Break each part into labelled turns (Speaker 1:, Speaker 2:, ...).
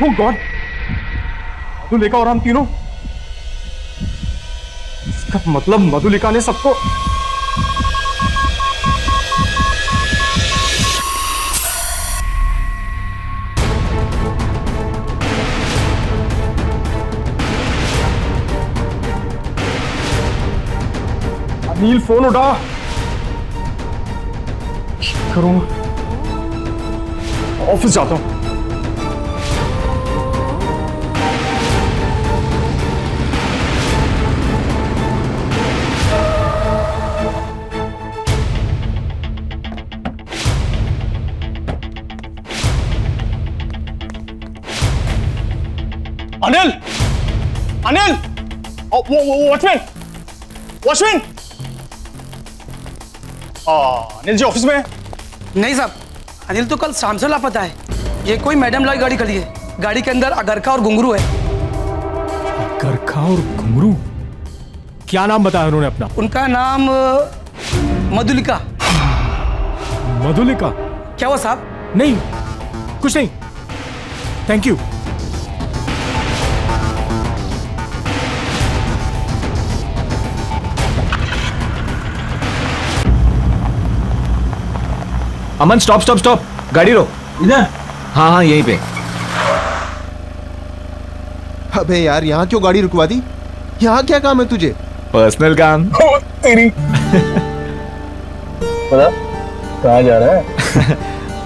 Speaker 1: Oh God! Madhulika और हम तीनों, इसका मतलब मधुलिका ने सबको अनिल फोन उठा। करूंगा, ऑफिस जाता हूं। Anil, Anil, watchman, watchman. Anil ji office में है?
Speaker 2: नहीं साहब, अनिल तो कल शाम से लापता है। ये कोई मैडम लाई गाड़ी खड़ी है, गाड़ी के अंदर अगरखा और घुंघरू है।
Speaker 1: अगरखा और घुंघरू? क्या नाम बताया उन्होंने अपना?
Speaker 2: उनका नाम मधुलिका।
Speaker 1: मधुलिका?
Speaker 2: क्या हुआ साहब?
Speaker 1: नहीं, कुछ नहीं, thank you.
Speaker 3: Aman stop stop stop, गाड़ी रोक।
Speaker 4: इधर?
Speaker 3: हाँ हाँ यहीं पे।
Speaker 5: अबे यार, यहाँ क्यों गाड़ी रुकवा दी? यहाँ क्या काम है तुझे?
Speaker 3: पर्सनल काम।
Speaker 4: तेरी पता कहाँ जा रहा है?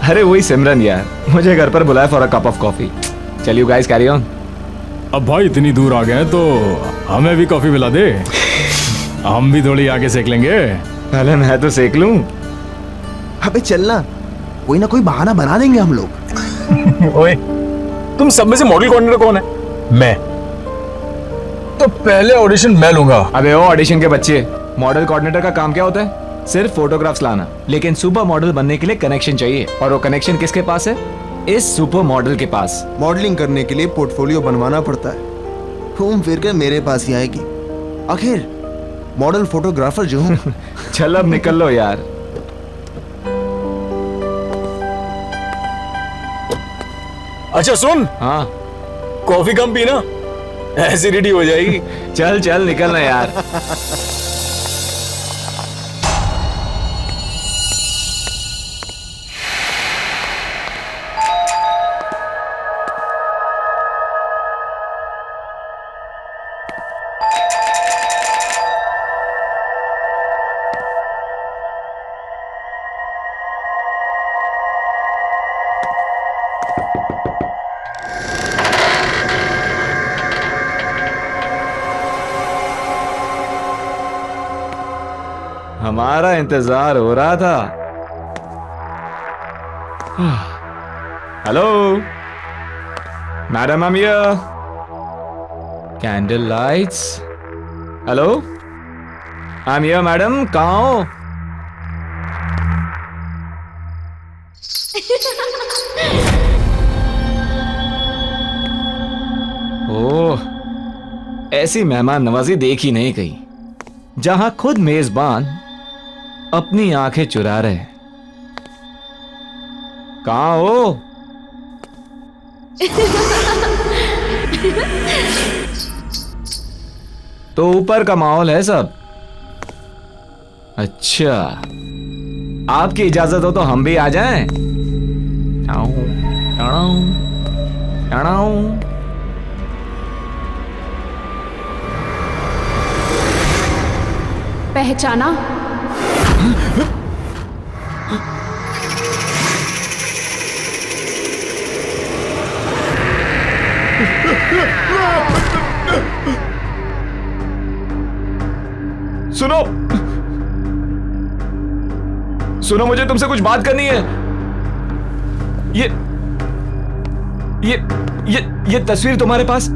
Speaker 3: अरे वही सिमरन यार, मुझे घर पर बुलाया for a cup of coffee. चल यू गाइस कैरी ऑन।
Speaker 1: अब भाई इतनी दूर आ गए हैं तो हमें भी कॉफी पिला दे, हम भी थोड़ी आगे सेक लेंगे।
Speaker 3: पहले मैं तो सेक लूं।
Speaker 5: अबे चलना, कोई ना कोई बहाना बना देंगे हम लोग।
Speaker 4: ओए, तुम सब में से मॉडल कोऑर्डिनेटर कौन है? मैं। तो पहले ऑडिशन मैं लूंगा।
Speaker 3: अबे ओ ऑडिशन के बच्चे, मॉडल कोऑर्डिनेटर का काम क्या होता है? सिर्फ फोटोग्राफ्स लाना। लेकिन सुपर मॉडल बनने के लिए कनेक्शन चाहिए, और वो कनेक्शन किसके पास है? इस सुपर मॉडल के पास।
Speaker 5: मॉडलिंग करने के लिए पोर्टफोलियो बनवाना पड़ता है। घूम फिर कर मेरे पास ही आएगी। आखिर मॉडल फोटोग्राफर जो हूँ।
Speaker 3: चल अब निकल लो यार।
Speaker 4: अच्छा सुन,
Speaker 3: हाँ
Speaker 4: कॉफी कम पीना, एसिडिटी हो जाएगी।
Speaker 3: चल चल निकलना यार। हमारा इंतजार हो रहा था। Hello madam, I am here. Candle lights. Hello, I am here madam, कहाँ हो? ओह, ऐसी मेहमान नवाजी देखी नहीं कहीं, जहां खुद मेजबान अपनी आंखें चुरा रहे। कहाँ हो? तो ऊपर का माहौल है सब। अच्छा, आपकी इजाजत हो तो हम भी आ जाएं? Tau, tau, tau.
Speaker 6: पहचाना?
Speaker 3: सुनो सुनो, मुझे तुमसे कुछ बात करनी है। ये ये ये तस्वीर तुम्हारे पास?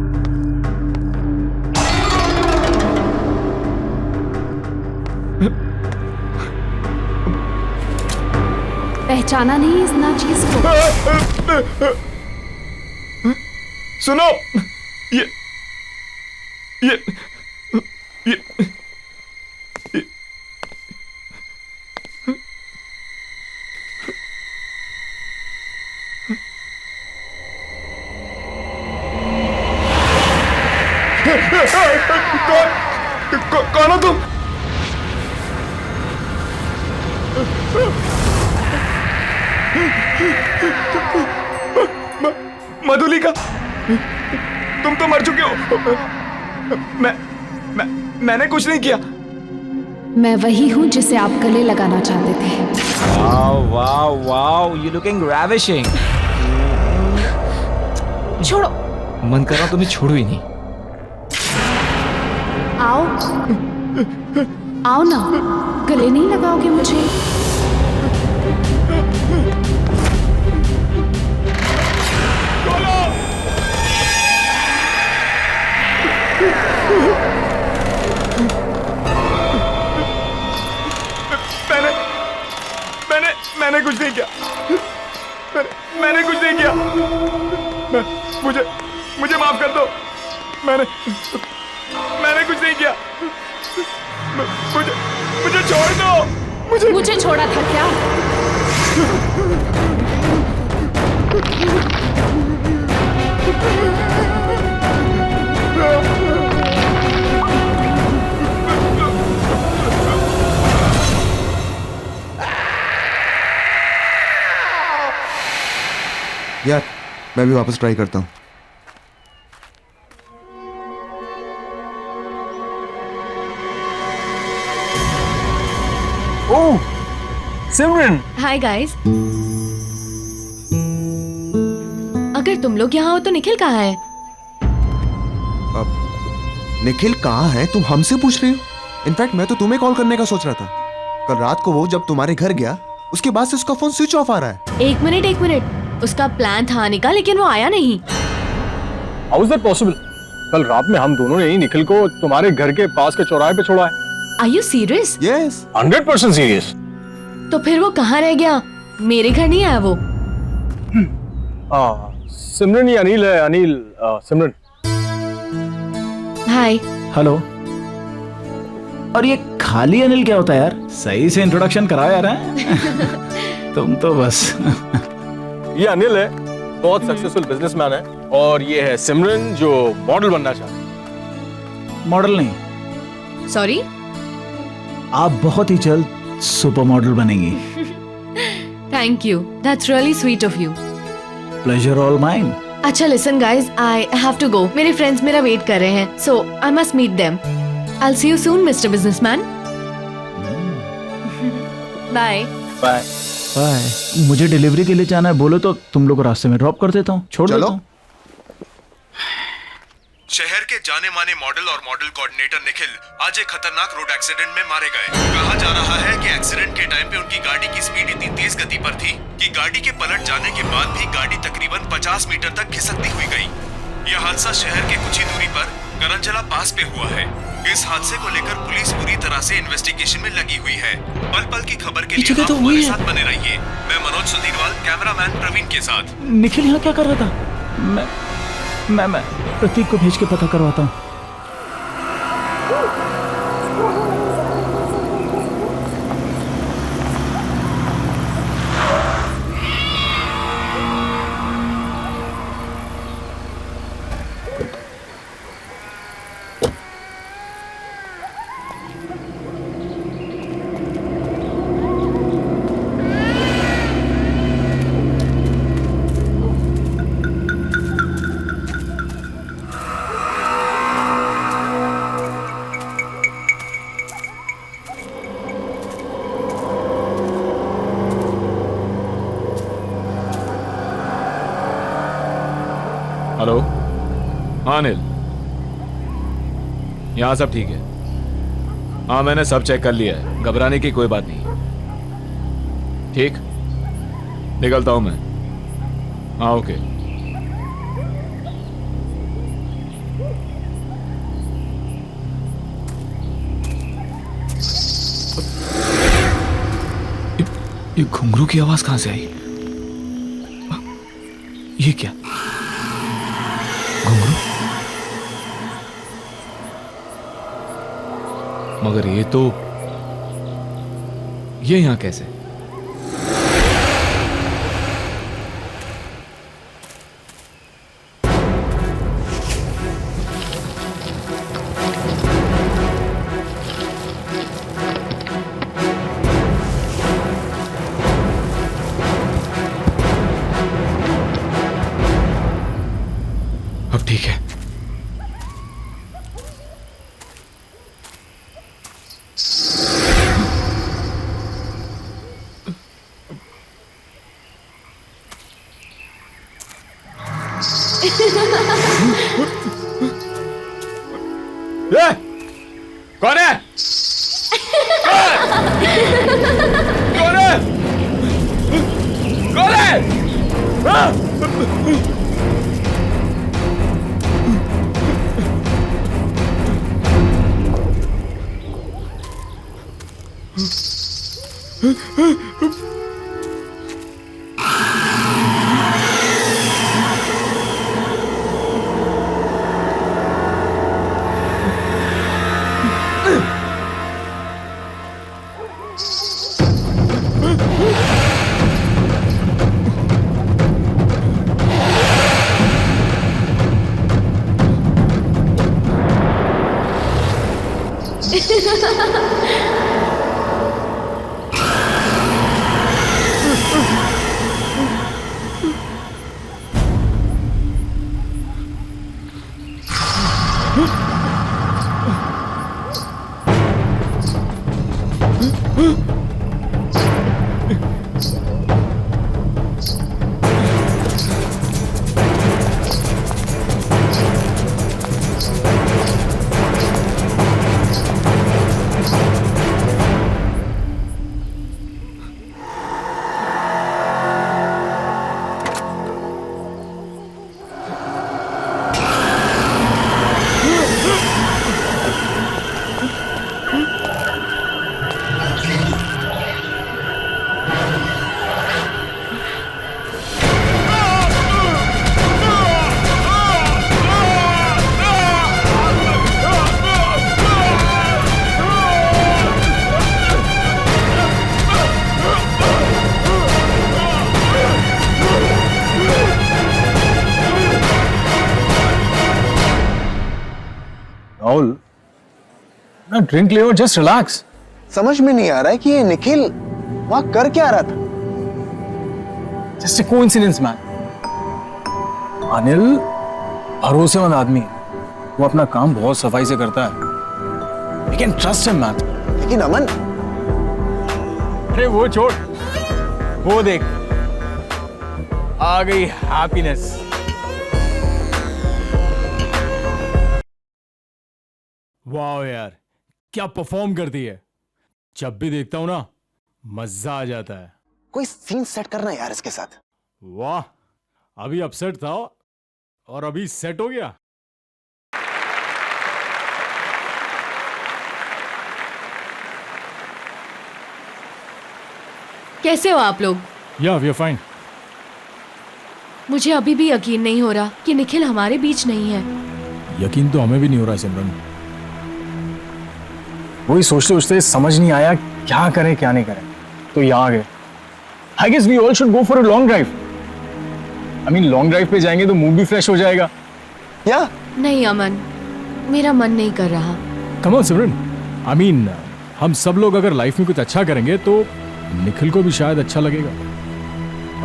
Speaker 6: पहचाना नहीं इस नाचीज को?
Speaker 3: सुनो, ये ये ये कौन हो तुम? मधुलिका, तुम तो मर चुके हो। मैंने कुछ नहीं किया।
Speaker 6: मैं वही हूँ जिसे आप गले लगाना चाहते थे।
Speaker 3: Wow wow wow, you looking ravishing.
Speaker 6: छोड़ो।
Speaker 3: मन कर रहा तुम्हें छोड़ो ही नहीं।
Speaker 6: आओ आओ ना, गले नहीं लगाओगे मुझे?
Speaker 3: मैंने कुछ नहीं किया। मैंने कुछ नहीं किया। मुझे माफ कर दो। मैंने कुछ नहीं किया। मुझे छोड़ दो।
Speaker 6: मुझे छोड़ा था क्या?
Speaker 5: यार मैं भी वापस ट्राई करता हूँ।
Speaker 4: ओह सिमरन,
Speaker 7: हाय गाइस। अगर तुम लोग यहाँ हो तो निखिल कहाँ है?
Speaker 5: अब निखिल कहाँ है तुम हमसे पूछ रही हो? इनफैक्ट मैं तो तुम्हें कॉल करने का सोच रहा था। कल रात को वो जब तुम्हारे घर गया उसके बाद से उसका फोन स्विच ऑफ आ रहा है।
Speaker 7: एक मिनट, उसका प्लान था आने का लेकिन वो आया नहीं।
Speaker 4: How is that possible? कल रात में हम दोनों ने ही निखिल को तुम्हारे घर के पास के चौराहे पे छोड़ा है।
Speaker 7: Are you serious?
Speaker 5: Yes
Speaker 4: 100% serious.
Speaker 7: तो फिर वो कहाँ रह गया? मेरे घर नहीं आया वो?
Speaker 4: सिमरन, ये अनिल है। अनिल, सिमरन।
Speaker 7: हाय।
Speaker 3: हेलो। और ये खाली अनिल क्या होता है यार? सही से इंट्रोडक्शन कराओ यार। हैं? तुम तो बस।
Speaker 4: ये अनिल है, बहुत सक्सेसफुल बिजनेसमैन है, और ये है सिमरन जो मॉडल बनना चाहता है।
Speaker 3: मॉडल नहीं,
Speaker 7: सॉरी।
Speaker 3: आप बहुत ही जल्द सुपर मॉडल बनेंगी।
Speaker 7: Thank you, that's really sweet of you.
Speaker 3: Pleasure all mine.
Speaker 7: अच्छा listen guys, I have to go. मेरे फ्रेंड्स मेरा वेट कर रहे हैं, so I must meet them. I will see you soon mister businessman. Bye.
Speaker 4: Bye.
Speaker 3: Bye. मुझे delivery के लिए जाना है, बोलो तो तुम लोग को रास्ते में ड्रॉप कर देता हूँ, छोड़ देता हूँ।
Speaker 5: शहर के जाने माने मॉडल और मॉडल कोऑर्डिनेटर निखिल आज एक खतरनाक रोड एक्सीडेंट में मारे गए। कहा जा रहा है कि एक्सीडेंट के टाइम पे उनकी गाड़ी की स्पीड इतनी तेज गति पर थी कि गाड़ी के पलट जाने के बाद भी गाड़ी तकरीबन 50 मीटर तक खिसकती हुई गई। यह हादसा शहर के कुछ ही दूरी पर करंजला पास पे हुआ है। इस हादसे को लेकर पुलिस पूरी तरह से इन्वेस्टिगेशन में लगी हुई है। पल पल की खबर के लिए आप हमारे साथ बने रहिए। मैं मनोज सुधीरवाल, कैमरामैन प्रवीण के साथ।
Speaker 3: निखिल यहाँ क्या कर रहा था? मैं प्रतीक को भेज के पता करवाता हूँ। हेलो। हाँ अनिल, यहाँ सब ठीक है। हाँ मैंने सब चेक कर लिया है, घबराने की कोई बात नहीं। ठीक, निकलता हूँ मैं। हाँ ओके। ये घुंघरू की आवाज कहाँ से आई? ये क्या घुंघरू? मगर ये यहां कैसे? ए, कौन है? कौन है? कौन है? हाँ?
Speaker 4: राहुल, ना ड्रिंक ले और जस्ट रिलैक्स।
Speaker 8: समझ में नहीं आ रहा है कि ये निखिल वहां कर क्या रहा था।
Speaker 4: Just a coincidence man. Anil भरोसेमंद आदमी है, वो अपना काम बहुत सफाई से करता है। We can trust him man.
Speaker 8: लेकिन अमन,
Speaker 4: अरे वो छोड़, वो देख आ गई हैप्पीनेस।
Speaker 1: वाह यार, क्या परफॉर्म करती है। जब भी देखता हूं ना मजा आ जाता है।
Speaker 8: कोई सीन सेट करना यार इसके साथ।
Speaker 1: वाह, अभी अपसेट था और अभी सेट हो गया।
Speaker 7: कैसे हो आप लोग?
Speaker 1: या वी आर फाइन।
Speaker 7: मुझे अभी भी यकीन नहीं हो रहा कि निखिल हमारे बीच नहीं है।
Speaker 1: यकीन तो हमें भी नहीं हो रहा है सिमरन।
Speaker 4: वही सोचते सोचते समझ नहीं आया क्या करें क्या नहीं करें, तो यहाँ आ गए। I guess we all should go for a long drive. I mean long drive पे जाएंगे तो मूड भी फ्रेश हो जाएगा।
Speaker 8: या
Speaker 7: नहीं अमन, मेरा मन नहीं कर रहा।
Speaker 1: Come on Simran, I mean हम सब लोग अगर लाइफ में कुछ अच्छा करेंगे तो निखिल को भी शायद अच्छा लगेगा।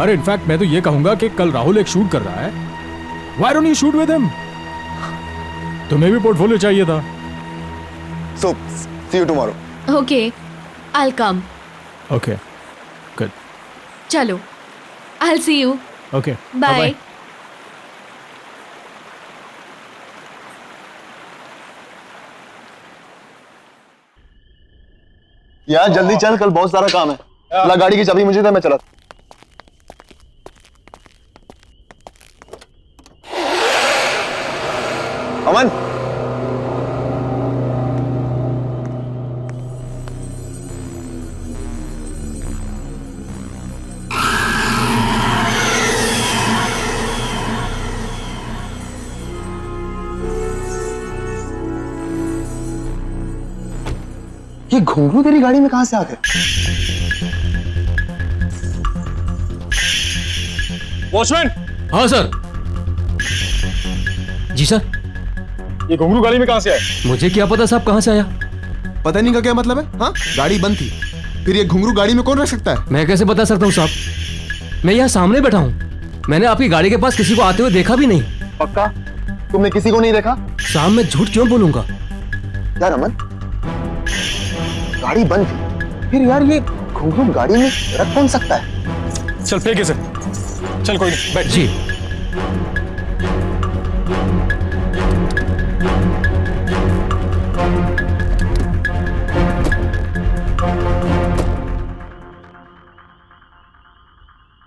Speaker 1: अरे इनफैक्ट मैं तो ये कहूंगा कि कल राहुल एक शूट कर रहा है, why don't you shoot with him? तुम्हें भी पोर्टफोलियो चाहिए था।
Speaker 8: So see you tomorrow.
Speaker 7: Okay, I will come.
Speaker 1: Okay, good.
Speaker 7: चलो, I will see you.
Speaker 1: Okay,
Speaker 7: bye.
Speaker 8: यार जल्दी चल, कल बहुत सारा काम है। ला गाड़ी की चाबी मुझे दे, मैं चला। अमन, ये घुंघरू तेरी गाड़ी में कहां से आ गए?
Speaker 4: वॉचमैन,
Speaker 9: हाँ सर। जी सर।
Speaker 4: ये घुंघरू गाड़ी में कहां से आए?
Speaker 9: मुझे क्या पता साहब कहाँ से आया।
Speaker 8: पता नहीं का क्या मतलब है? हाँ, गाड़ी बंद थी, फिर ये घुंघरू गाड़ी में कौन रख सकता है?
Speaker 9: मैं कैसे बता सकता हूँ साहब, मैं यहाँ सामने बैठा हूँ। मैंने आपकी गाड़ी के पास किसी को आते हुए देखा भी नहीं।
Speaker 8: पक्का तुमने किसी को नहीं देखा?
Speaker 9: साहब मैं झूठ क्यों बोलूंगा।
Speaker 8: यार अमन, गाड़ी बंद थी, फिर यार ये घुंघरू गाड़ी में रख कौन सकता है?
Speaker 4: चल फेंक इसे। चल कोई नहीं, बैठ।
Speaker 9: जी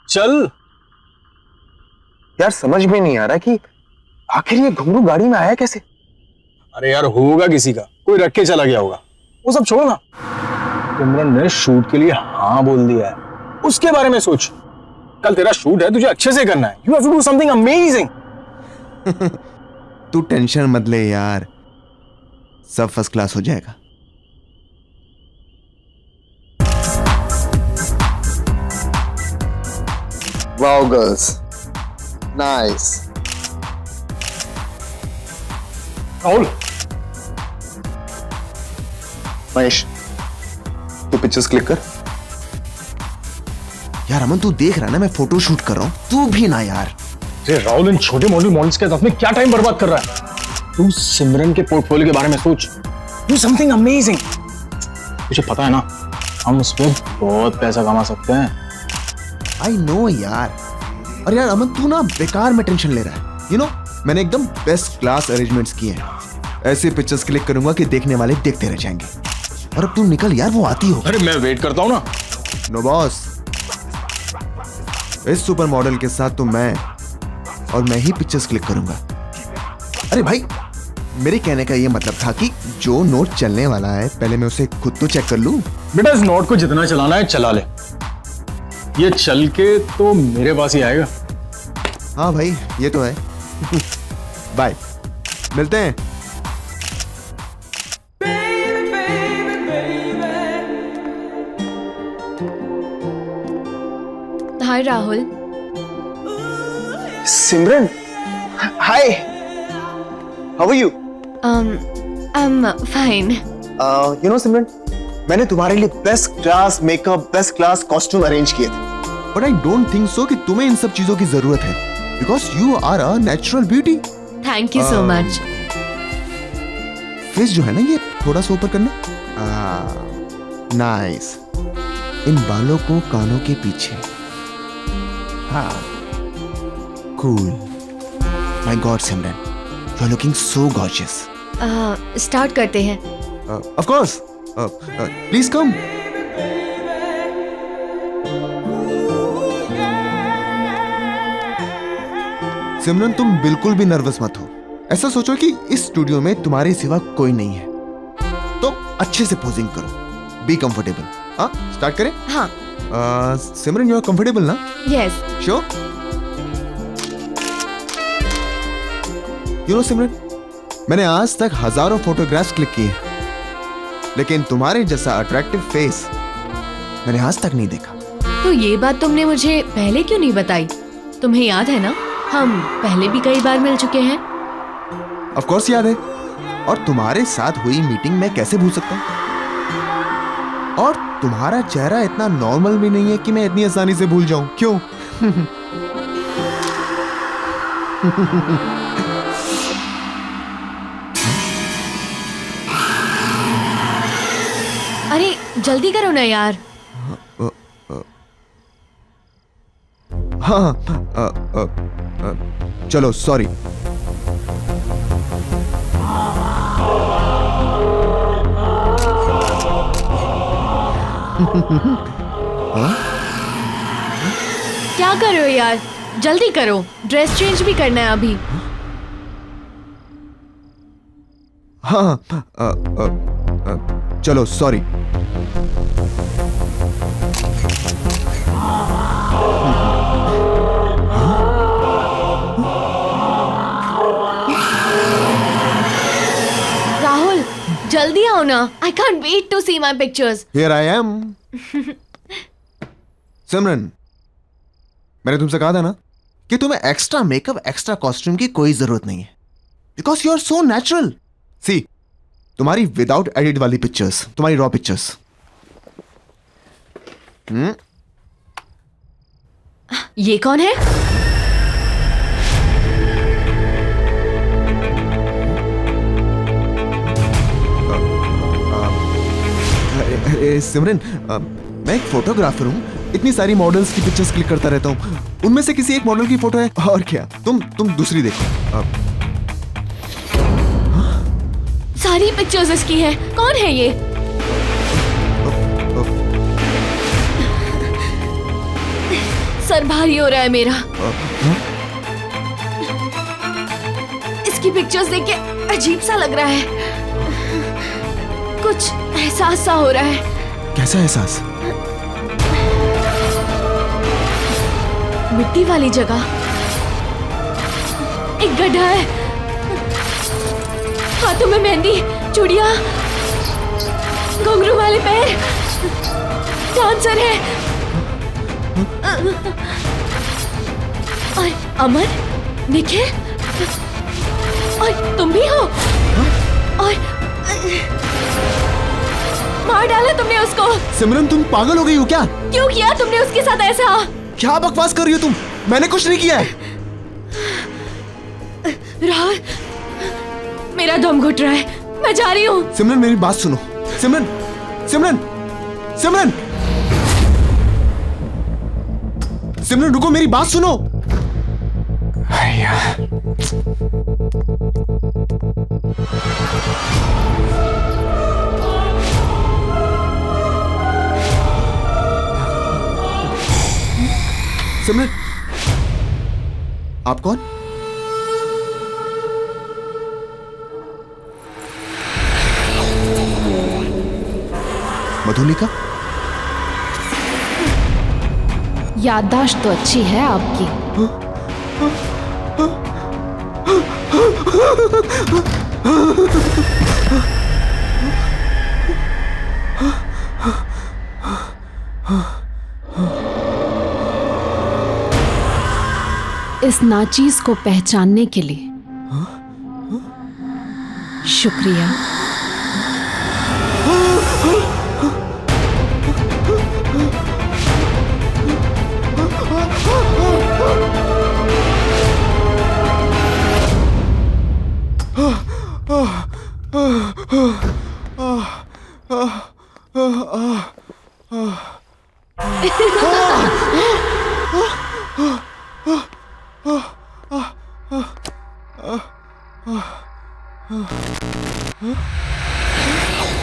Speaker 4: चल।
Speaker 8: यार समझ में नहीं आ रहा कि आखिर ये घुंगरू गाड़ी में आया कैसे।
Speaker 4: अरे यार होगा किसी का, कोई रख के चला गया होगा, वो सब छोड़ो ना। सिमरन ने शूट के लिए हाँ बोल दिया है, उसके बारे में सोच। कल तेरा शूट है, तुझे अच्छे से करना है। You have to do something amazing.
Speaker 8: तू टेंशन मत ले यार, सब फर्स्ट क्लास हो जाएगा। Wow girls, nice.
Speaker 4: Rahul,
Speaker 8: Mahesh तू पिक्चर्स क्लिक कर। यार अमन तू देख रहा है ना मैं फोटो शूट कर रहा हूं, तू भी ना यार।
Speaker 4: अरे राहुल, इन छोटे मॉडल्स के साथ में क्या टाइम बर्बाद कर रहा है? तू सिमरन के पोर्टफोलियो के बारे में सोच। Do something amazing. तुझे पता है ना, हम उस पर बहुत पैसा कमा सकते हैं।
Speaker 8: आई नो यार। और यार अमन तू ना बेकार में टेंशन ले रहा है। यू नो मैंने एकदम बेस्ट क्लास अरेंजमेंट्स किए हैं। ऐसे पिक्चर्स क्लिक करूंगा कि देखने वाले देखते रह जाएंगे। और अब तू निकल यार, वो आती हो।
Speaker 4: अरे मैं वेट करता हूं ना।
Speaker 8: नो बॉस, इस सुपर मॉडल के साथ तो मैं और मैं ही पिक्चर्स क्लिक करूंगा। अरे भाई, मेरे कहने का ये मतलब था कि जो नोट चलने वाला है पहले मैं उसे खुद तो चेक कर लूं।
Speaker 4: बेटा इस नोट को जितना चलाना है चला ले, ये चल के तो मेरे पास ही आएगा।
Speaker 8: हाँ भाई ये तो है। बाय, मिलते हैं।
Speaker 7: Hi Rahul.
Speaker 8: Simran, hi, how are you?
Speaker 7: I am fine.
Speaker 8: You know Simran, मैंने तुम्हारे लिए best class makeup, best class costume arrange किए थे। But I don't think so कि तुम्हें इन सब चीजों की जरूरत है, because you are a natural beauty.
Speaker 7: Thank you so much.
Speaker 8: Face जो है ना ये थोड़ा सा ऊपर करना। नाइस। इन बालों को कानों के पीछे। हाँ, cool. My god Simran, you are looking so gorgeous.
Speaker 7: Start करते हैं।
Speaker 8: Of course, please come. Simran तुम बिल्कुल भी नर्वस मत हो। ऐसा सोचो कि इस स्टूडियो में तुम्हारे सिवा कोई नहीं है, तो अच्छे से पोजिंग करो। Be comfortable. हाँ, स्टार्ट करें?
Speaker 7: हाँ।
Speaker 8: सिमरन यू आर कंफर्टेबल ना?
Speaker 7: Yes.
Speaker 8: Sure? You know Simran, मैंने आज तक हजारों फोटोग्राफ्स क्लिक किए, लेकिन तुम्हारे जैसा अट्रैक्टिव फेस मैंने आज तक नहीं देखा।
Speaker 7: तो ये बात तुमने मुझे पहले क्यों नहीं बताई? तुम्हें याद है ना, हम पहले भी कई बार मिल चुके हैं।
Speaker 8: ऑफ कोर्स याद है। और तुम्हारे साथ हुई मीटिंग मैं कैसे भूल सकता हूं? और तुम्हारा चेहरा इतना नॉर्मल भी नहीं है कि मैं इतनी आसानी से भूल जाऊं। क्यों?
Speaker 7: अरे जल्दी करो ना यार।
Speaker 8: हाँ, चलो सॉरी।
Speaker 7: क्या कर रहे हो यार, जल्दी करो, ड्रेस चेंज भी करना है अभी।
Speaker 8: हाँ, चलो सॉरी।
Speaker 7: राहुल जल्दी आओ ना, I can't wait to see my pictures.
Speaker 8: Here I am. Simran, मैंने तुमसे कहा था ना कि तुम्हें एक्स्ट्रा मेकअप, एक्स्ट्रा कॉस्ट्यूम की कोई जरूरत नहीं है, because you are so natural. See, तुम्हारी विदाउट एडिट वाली पिक्चर्स, तुम्हारी रॉ पिक्चर्स।
Speaker 7: ये कौन है?
Speaker 8: सिमरन, मैं एक फोटोग्राफर हूँ, इतनी सारी मॉडल्स की पिक्चर्स क्लिक करता रहता हूँ। उनमें से किसी एक मॉडल की फोटो है, और क्या, तुम दूसरी देखो।
Speaker 7: सारी पिक्चर्स इसकी है। कौन है ये? सर भारी हो रहा है मेरा। इसकी पिक्चर्स देख के अजीब सा लग रहा है, कुछ एहसास सा हो रहा है।
Speaker 8: कैसा एहसास?
Speaker 7: मिट्टी वाली जगह, एक गड्ढा है, हाथों में मेहंदी, चूड़ियां, घुंघरू वाले पैर, डांसर है। और अमन, निखिल, और तुम भी हो। और मार डाला तुमने उसको।
Speaker 8: सिमरन तुम पागल हो गई हो क्या?
Speaker 7: क्यों किया तुमने उसके साथ ऐसा?
Speaker 8: क्या बकवास कर रही हो तुम? मैंने कुछ नहीं किया है।
Speaker 7: राहुल, मेरा दम घुट रहा है, मैं जा रही हूँ।
Speaker 8: सिमरन मेरी बात सुनो। सिमरन, सिमरन, सिमरन, सिमरन रुको, मेरी बात सुनो। सिमरन, आप कौन? मधुलिका?
Speaker 6: याददाश्त तो अच्छी है आपकी। इस नाचीज को पहचानने के लिए शुक्रिया।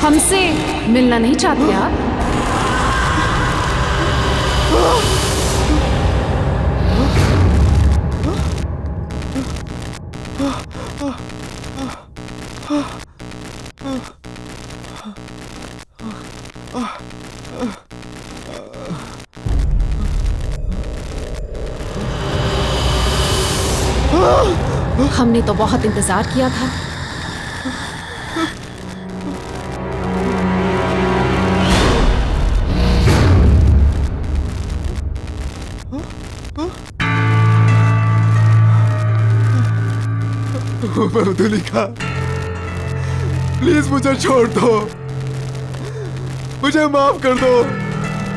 Speaker 6: हमसे मिलना नहीं चाहते आप? हमने तो बहुत इंतजार किया था।
Speaker 8: मधुलिका, प्लीज मुझे छोड़ दो, मुझे माफ कर दो,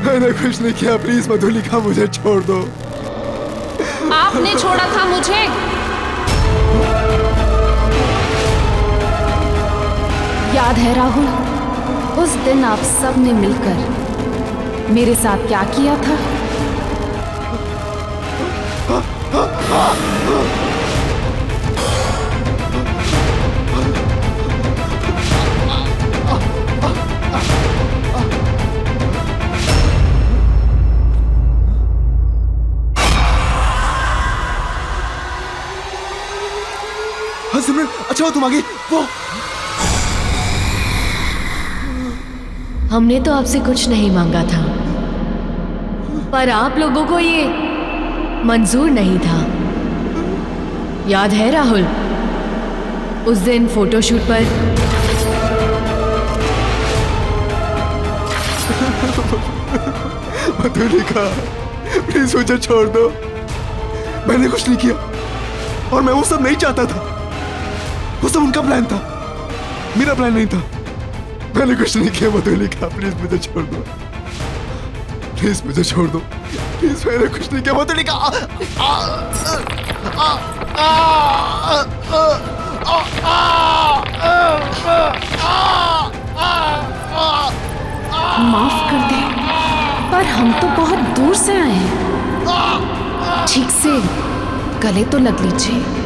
Speaker 8: मैंने कुछ नहीं किया। प्लीज मधुलिका, मुझे छोड़ दो।
Speaker 6: आपने छोड़ा था मुझे। याद है राहुल, उस दिन आप सब ने मिलकर मेरे साथ क्या किया था?
Speaker 8: हाँ सिमरन, अच्छा हो तुम आ गई। वो
Speaker 7: हमने तो आपसे कुछ नहीं मांगा था, पर आप लोगों को ये मंजूर नहीं था। याद है राहुल, उस दिन फोटोशूट पर
Speaker 8: मधुलिका, प्लीज मुझे छोड़ दो, मैंने कुछ नहीं किया और मैं वो सब नहीं चाहता था। वो सब उनका प्लान था, मेरा प्लान नहीं था। मैंने कुछ नहीं किया मधुलिका, प्लीज मुझे छोड़ दो, प्लीज मुझे छोड़ दो, प्लीज, मैंने कुछ नहीं किया मधुलिका।
Speaker 6: माफ कर दे, पर हम तो बहुत दूर से आए हैं। ठीक से गले तो लग लीजिए।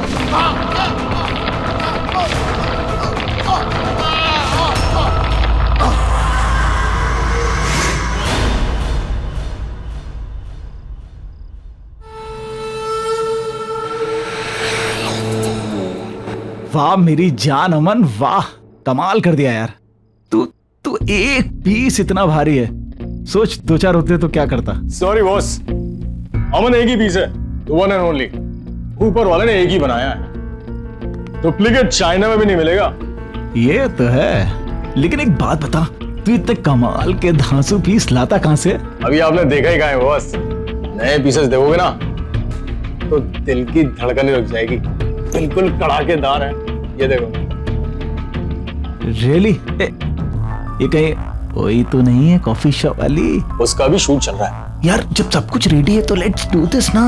Speaker 3: वाह मेरी जान अमन, वाह कमाल कर दिया यार। तू तू एक पीस इतना भारी है, सोच 2-4 होते तो क्या करता।
Speaker 4: सॉरी बॉस, अमन एक ही पीस है, वन एंड ओनली। ऊपर वाले ने एक ही बनाया है, डुप्लीकेट चाइना में भी नहीं मिलेगा।
Speaker 3: ये तो है, लेकिन एक बात बता, तू इतने कमाल के धांसू पीस लाता कहां से?
Speaker 4: अभी आपने देखा ही कहाँ है बॉस, नए पीसेस देखोगे ना तो दिल की धड़कनें रुक जाएगी। बिल्कुल कड़ाकेदार है, ये देखो।
Speaker 3: रियली? ये कहीं वही तो नहीं है कॉफी शॉप वाली?
Speaker 4: उसका भी शूट चल रहा है
Speaker 3: यार जब सब कुछ रेडी है तो लेट्स डू दिस ना।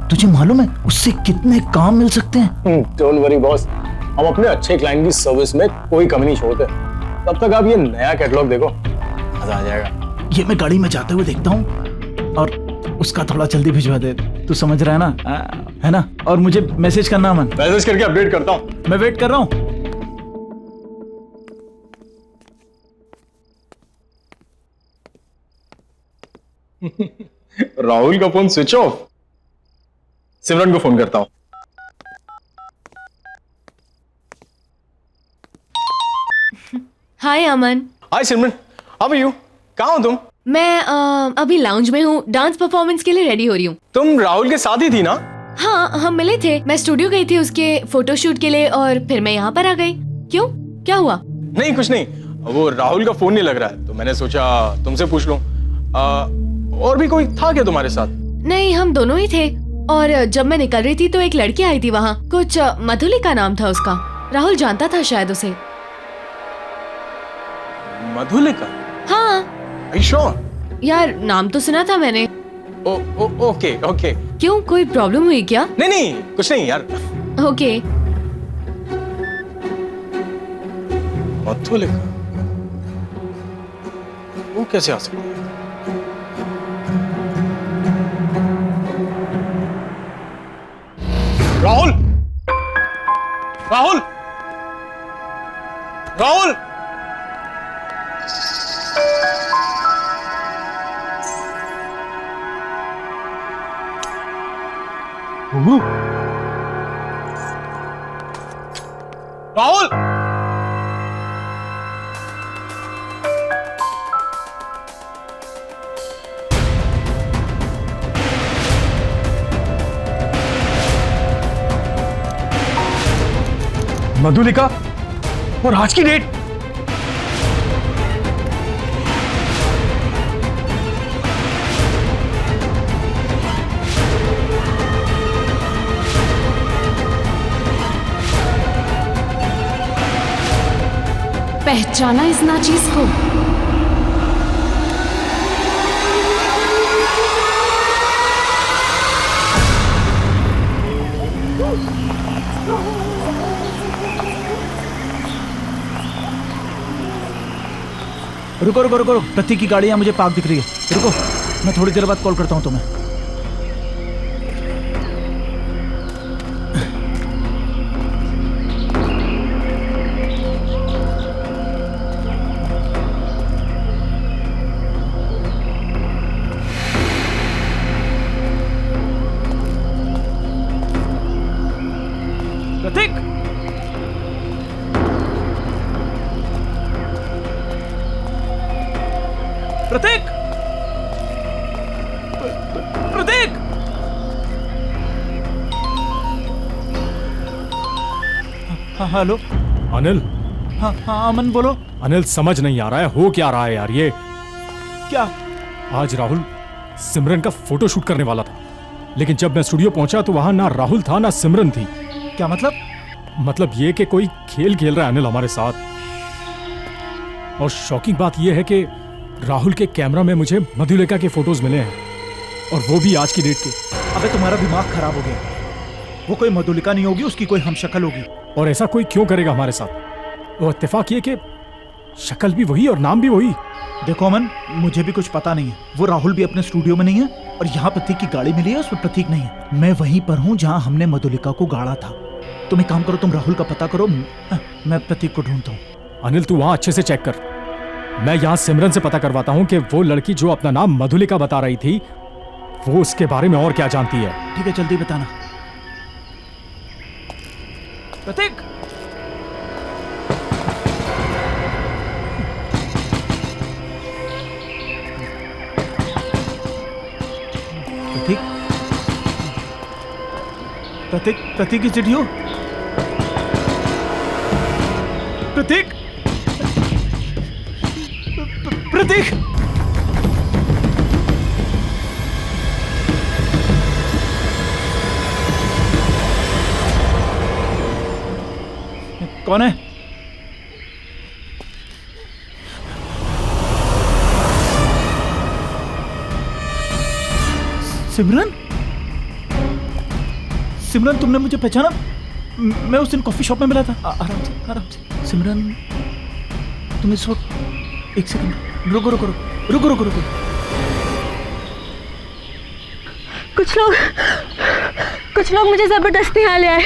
Speaker 3: तुझे मालूम है उससे कितने काम मिल सकते हैं?
Speaker 4: डोंट वरी बॉस, हम अपने अच्छे क्लाइंट की सर्विस में कोई कमी नहीं छोड़ते। तब तक आप ये नया कैटलॉग देखो, मजा आ जाएगा।
Speaker 3: ये मैं गाड़ी में जाते हुए देखता हूँ, और उसका थोड़ा जल्दी भिजवा दे, तू समझ रहा है ना? है ना? और मुझे मैसेज करना मन।
Speaker 4: मैसेज करके अपडेट करता हूँ।
Speaker 3: मैं वेट कर रहा हूँ।
Speaker 4: राहुल का फोन स्विच ऑफ, सिमरन को फोन करता हूँ।
Speaker 7: हाय अमन।
Speaker 4: हाय सिमरन, हाउ आर यू? कहाँ हो तुम?
Speaker 7: मैं अभी लाउंज में हूँ, डांस परफॉर्मेंस के लिए रेडी हो रही हूँ।
Speaker 4: तुम राहुल के साथ ही थी ना?
Speaker 7: हाँ, हम मिले थे। मैं स्टूडियो गई थी उसके फोटोशूट के लिए और फिर मैं यहाँ पर आ गई। क्यों, क्या हुआ?
Speaker 4: नहीं कुछ नहीं, वो राहुल का फोन नहीं लग रहा है तो मैंने सोचा तुमसे पूछ लूं। और भी कोई था क्या तुम्हारे साथ?
Speaker 7: नहीं, हम दोनों ही थे। और जब मैं निकल रही थी तो एक लड़की आई थी वहाँ, कुछ मधुलिका नाम था उसका। राहुल जानता था शायद उसे।
Speaker 4: मधुलिका?
Speaker 7: हाँ।
Speaker 4: Are you sure?
Speaker 7: यार नाम तो सुना था मैंने।
Speaker 4: Okay okay.
Speaker 7: क्यों, कोई प्रॉब्लम हुई क्या?
Speaker 4: नहीं नहीं कुछ नहीं यार।
Speaker 7: ओके।
Speaker 4: मधुलिका वो कैसे आ सकती है? राहुल, राहुल, राहुल! राहुल! मधुलिका और आज की डेट?
Speaker 6: पहचाना इस नाचीज को?
Speaker 3: रुको रुको रुको, प्रतीक की गाड़ी यहाँ मुझे पार्क दिख रही है। रुको, मैं थोड़ी देर बाद कॉल करता हूँ तुम्हें। प्रतीक! प्रतीक! प्रतीक! हाँ हेलो।
Speaker 1: अनिल।
Speaker 3: हाँ हाँ अमन बोलो।
Speaker 1: अनिल समझ नहीं आ रहा है हो क्या रहा है यार ये।
Speaker 3: क्या?
Speaker 1: आज राहुल सिमरन का फोटो शूट करने वाला था, लेकिन जब मैं स्टूडियो पहुंचा तो वहां ना राहुल था ना सिमरन थी।
Speaker 3: क्या मतलब?
Speaker 1: मतलब ये कि कोई खेल खेल रहा है अनिल हमारे साथ। और शॉकिंग बात यह है कि राहुल के कैमरा में मुझे मधुलिका के फोटोज मिले हैं, और वो भी आज की डेट के।
Speaker 3: अबे तुम्हारा दिमाग खराब हो गया। वो कोई मधुलिका नहीं होगी, उसकी कोई हमशक्ल होगी।
Speaker 1: और ऐसा कोई क्यों करेगा हमारे साथ? वो इत्तेफाक ये कि शक्ल भी वही और नाम भी वही।
Speaker 3: देखो अमन, मुझे भी कुछ पता नहीं है। वो राहुल भी अपने स्टूडियो में नहीं है, और यहाँ प्रतीक की गाड़ी मिली है उसमें प्रतीक नहीं है। मैं वहीं पर हूँ जहाँ हमने मधुलिका को गाड़ा था। तुम एक काम करो, तुम राहुल का पता करो, मैं प्रतीक को ढूंढता हूँ।
Speaker 1: अनिल तू वहां अच्छे से चेक कर, मैं यहाँ सिमरन से पता करवाता हूँ कि वो लड़की जो अपना नाम मधुलिका बता रही थी वो उसके बारे में और क्या जानती है।
Speaker 3: ठीक है, जल्दी बताना। प्रतीक! प्रतीक की चिट्ठी हो? प्रतीक, प्रतीक, कौन है? सिमरन? सिमरन, तुमने मुझे पहचाना? मैं उस दिन कॉफी शॉप में मिला था। आराम से, आराम से। सिमरन, तुम इस वक्त एक सेकंड रुको रुको रुको रुको रुको रुको।
Speaker 10: कुछ लोग मुझे जबरदस्ती यहाँ ले आए।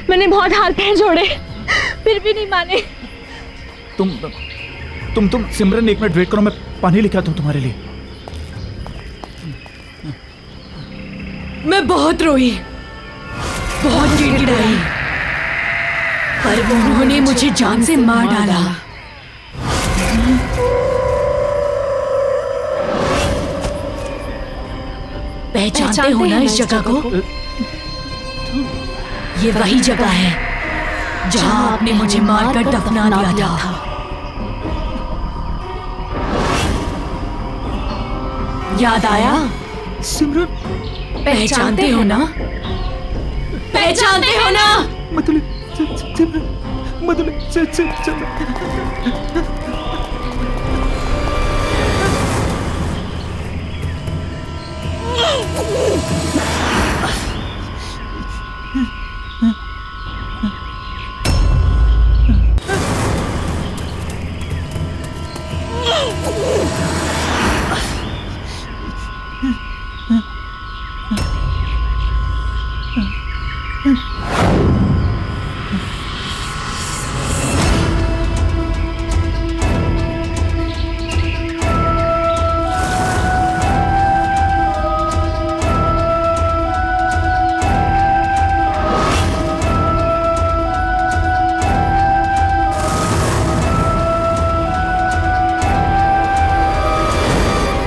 Speaker 10: मैंने बहुत हाथ पैर जोड़े, फिर भी नहीं माने।
Speaker 3: तुम सिमरन, 1 मिनट वेट करो, मैं पानी लेके आता हूँ तुम्हारे लिए।
Speaker 7: मैं बहुत रोई, बहुत गिड़गिड़ाई, पर उन्होंने मुझे जान से मार डाला। पहचानते हो ना इस जगह को? ये वही जगह है जहां आपने मुझे मारकर दफना दिया था। याद आया?
Speaker 3: सिमरन,
Speaker 7: पहचानते हो ना? पहचानते हो ना?
Speaker 3: मधुली, मधुली,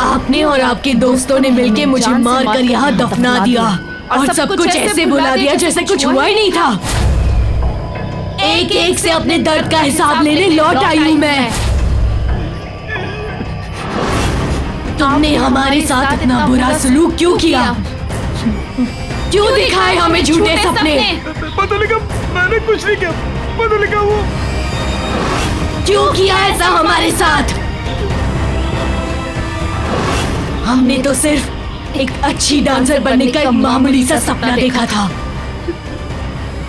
Speaker 7: आपने और आपके दोस्तों ने मिलके मुझे मारकर यहाँ दफना दिया और सब कुछ ऐसे बुला दिया जैसे कुछ हुआ ही नहीं था। एक एक से अपने दर्द का हिसाब लेने लौट आई हूँ मैं। तुमने हमारे साथ इतना बुरा सलूक क्यों किया? क्यों दिखाए हमें झूठे सपने?
Speaker 3: मधुलिका, मैंने कुछ नहीं किया। मधुलिका, वो
Speaker 7: क्यों किया ऐसा हमारे साथ? हमने तो सिर्फ एक अच्छी डांसर बनने का एक मामूली सा सपना देखा था,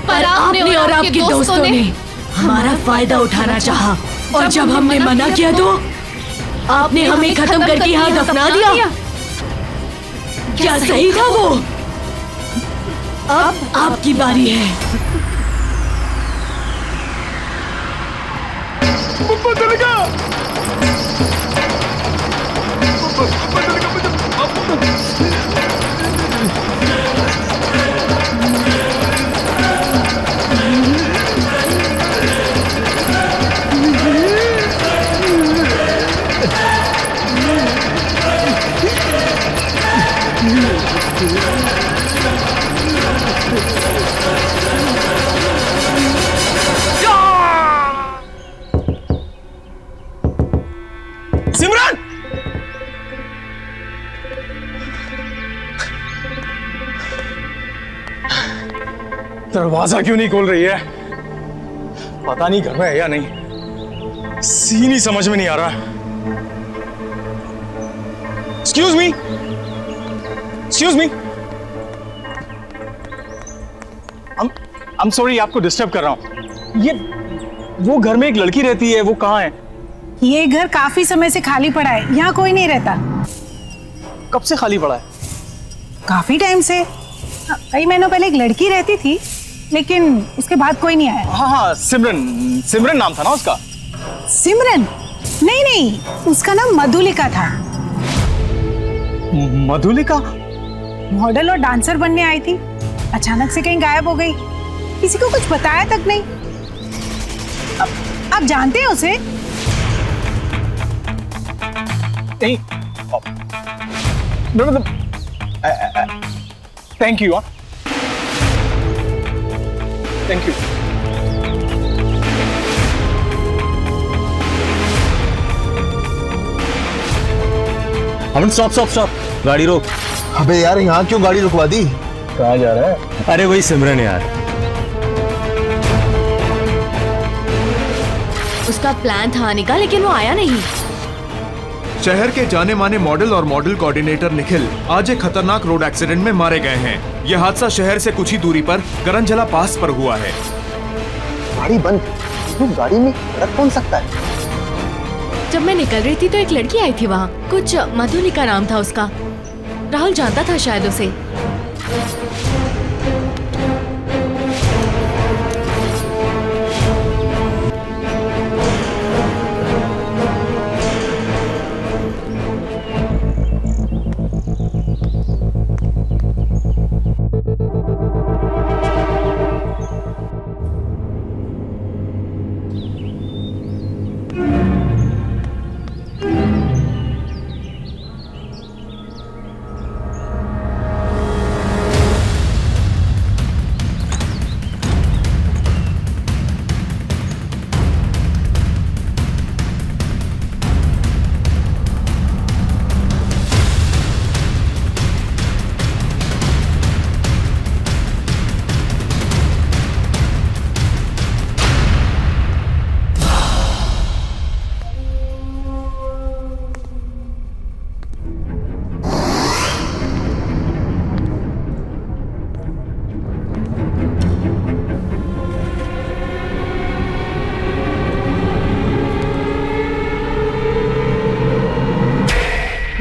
Speaker 7: पर आपने और आपके दोस्तों ने हमारा फायदा उठाना चाहा, और जब हमने मना किया तो आपने हमें खत्म करके यहाँ दफना दिया। क्या सही था वो? अब आपकी बारी है।
Speaker 3: मधुलिका,
Speaker 4: सिमरन! दरवाजा क्यों नहीं खोल रही है? पता नहीं घर में है या नहीं। सीन ही समझ में नहीं आ रहा। Excuse me, excuse me. I'm sorry, आपको डिस्टर्ब कर रहा हूँ। ये वो घर में एक लड़की रहती है, वो कहाँ है?
Speaker 11: ये घर काफी समय से खाली पड़ा है, यहाँ कोई नहीं रहता।
Speaker 4: कब से खाली पड़ा है?
Speaker 11: काफी टाइम से। कई महीनों पहले एक लड़की रहती थी, लेकिन उसके बाद कोई नहीं आया।
Speaker 4: हाँ हाँ, सिमरन, सिमरन नाम था ना उसका?
Speaker 11: सिमरन? नहीं नहीं, उसका नाम मधुलिका था।
Speaker 4: मधुलिका?
Speaker 11: मॉडल और डांसर बनने आई थी, अचानक से कहीं गायब हो गई, किसी को कुछ बताया तक नहीं। आप जानते हैं उसे?
Speaker 4: नहीं। Thank you. Thank you. Aman stop stop stop, गाड़ी रोक।
Speaker 8: अबे यार यहाँ क्यों गाड़ी रुकवा दी?
Speaker 4: कहाँ जा रहा है? अरे वही सिमरन यार।
Speaker 7: उसका प्लान था आने का, लेकिन वो आया नहीं।
Speaker 5: शहर के जाने माने मॉडल और मॉडल कोऑर्डिनेटर निखिल आज एक खतरनाक रोड एक्सीडेंट में मारे गए हैं। यह हादसा शहर से कुछ ही दूरी पर करंजला पास पर हुआ है।
Speaker 8: गाड़ी बंद, गाड़ी में रख कौन सकता है?
Speaker 7: जब मैं निकल रही थी तो एक लड़की आई थी वहाँ, कुछ मधुलिका नाम था उसका। राहुल जानता था शायद उसे।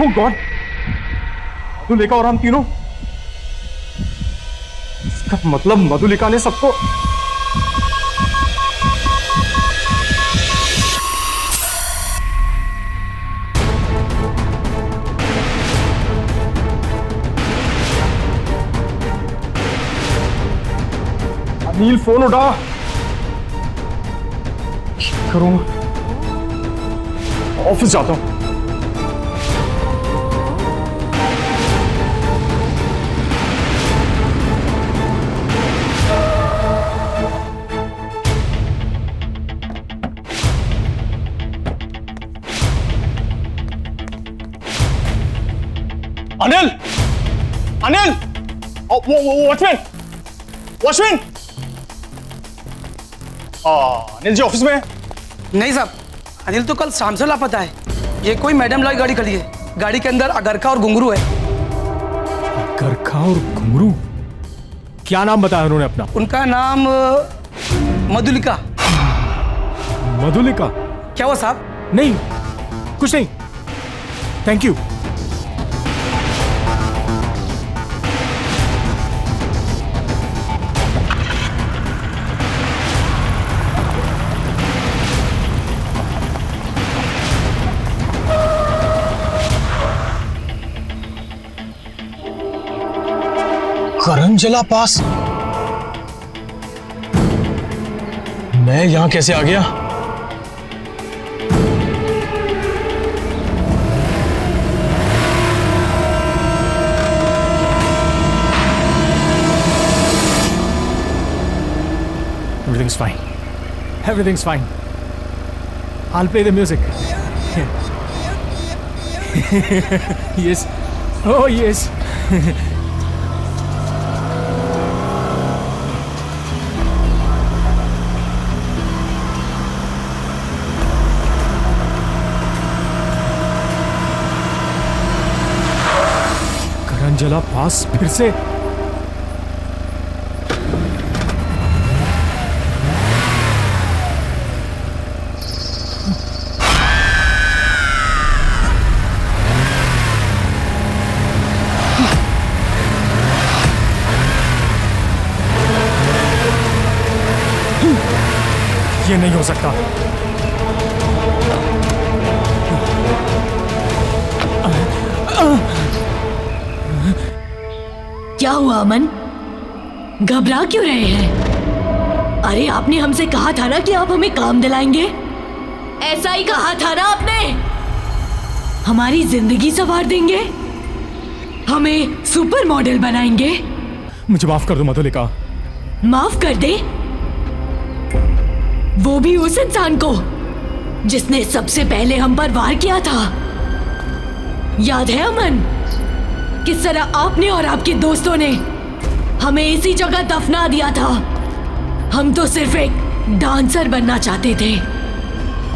Speaker 5: Oh God! मधुलिका और हम तीनों, इसका मतलब मधुलिका ने सबको। अनिल फोन उठा। करूंगा, ऑफिस जाता हूं।
Speaker 4: Anil, Anil, watchman, watchman. Anil ji office में?
Speaker 2: नहीं साहब, अनिल तो कल शाम से लापता है। ये कोई मैडम लाई गाड़ी खड़ी है, गाड़ी के अंदर अगरखा और घुंघरू है।
Speaker 1: अगरखा और घुंघरू? क्या नाम बताया उन्होंने अपना?
Speaker 2: उनका नाम मधुलिका।
Speaker 1: मधुलिका?
Speaker 2: क्या हुआ साहब?
Speaker 1: नहीं, कुछ नहीं, थैंक यू।
Speaker 4: करंजला पास? मैं यहां कैसे आ गया?
Speaker 1: Everything's fine. Everything's fine. I'll play the music. Yes. Oh, yes. करंजला पास फिर से? ये नहीं हो सकता।
Speaker 7: क्या हुआ अमन? घबरा क्यों रहे हैं? अरे आपने हमसे कहा था ना कि आप हमें काम दिलाएंगे। ऐसा ही कहा था ना आपने। हमारी जिंदगी संवार देंगे, हमें सुपर मॉडल बनाएंगे।
Speaker 1: मुझे माफ कर दो मधुलिका।
Speaker 7: माफ कर दे? वो भी उस इंसान को जिसने सबसे पहले हम पर वार किया था। याद है अमन, किस तरह आपने और आपके दोस्तों ने हमें इसी जगह दफना दिया था। हम तो सिर्फ एक डांसर बनना चाहते थे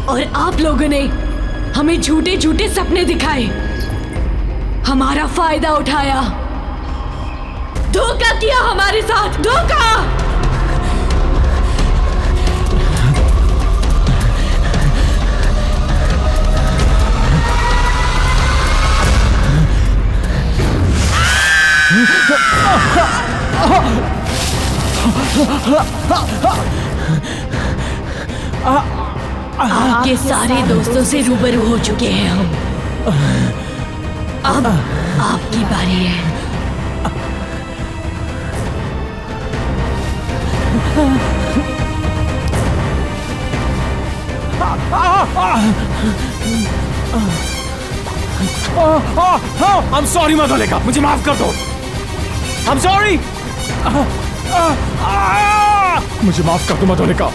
Speaker 7: और आप लोगों ने हमें झूठे झूठे सपने दिखाए, हमारा फायदा उठाया, धोखा किया हमारे साथ, धोखा। आपके सारे दोस्तों से रूबरू हो चुके हैं हम। अब आपकी बारी है।
Speaker 1: I'm sorry मधुलिका, मुझे माफ कर दो। I'm sorry। मुझे माफ कर दो मधुलिका।